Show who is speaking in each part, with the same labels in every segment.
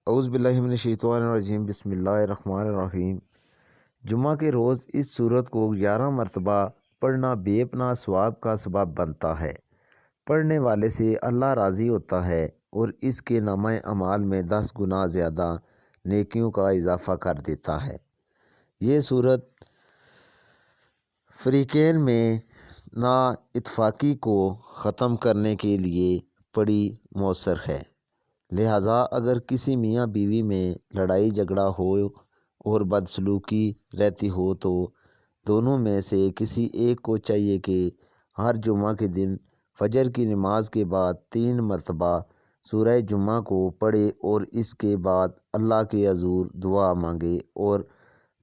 Speaker 1: اعوذ باللہ من الشیطان الرجیم، بسم اللہ الرحمن الرحیم۔ جمعہ کے روز اس سورت کو 11 مرتبہ پڑھنا بے پناہ ثواب کا سبب بنتا ہے۔ پڑھنے والے سے اللہ راضی ہوتا ہے اور اس کے نامہ اعمال میں 10 گنا زیادہ نیکیوں کا اضافہ کر دیتا ہے۔ یہ سورت فریقین میں نا اتفاقی کو ختم کرنے کے لیے بڑی مؤثر ہے۔ لہٰذا اگر کسی میاں بیوی میں لڑائی جھگڑا ہو اور بدسلوکی رہتی ہو تو دونوں میں سے کسی ایک کو چاہیے کہ ہر جمعہ کے دن فجر کی نماز کے بعد 3 مرتبہ سورہ جمعہ کو پڑھے اور اس کے بعد اللہ کے حضور دعا مانگے اور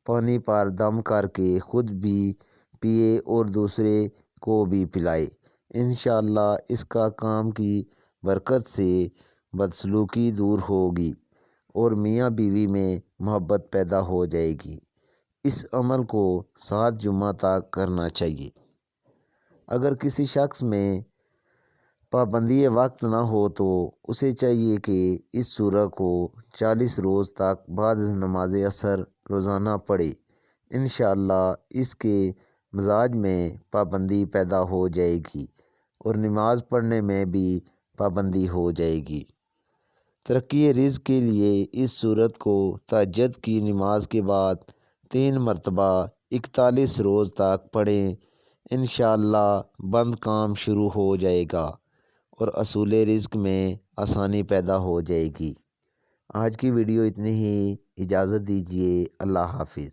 Speaker 1: پانی پر دم کر کے خود بھی پیے اور دوسرے کو بھی پلائے۔ انشاءاللہ اس کا کام کی برکت سے بدسلوکی دور ہوگی اور میاں بیوی میں محبت پیدا ہو جائے گی۔ اس عمل کو 7 جمعہ تک کرنا چاہیے۔ اگر کسی شخص میں پابندی وقت نہ ہو تو اسے چاہیے کہ اس سورہ کو 40 روز تک بعد نماز عصر روزانہ پڑھے۔ انشاءاللہ اس کے مزاج میں پابندی پیدا ہو جائے گی اور نماز پڑھنے میں بھی پابندی ہو جائے گی۔ ترقی رزق کے لیے اس سورت کو تہجد کی نماز کے بعد 3 مرتبہ 41 روز تک پڑھیں۔ انشاءاللہ بند کام شروع ہو جائے گا اور حصول رزق میں آسانی پیدا ہو جائے گی۔ آج کی ویڈیو اتنی ہی، اجازت دیجیے، اللہ حافظ۔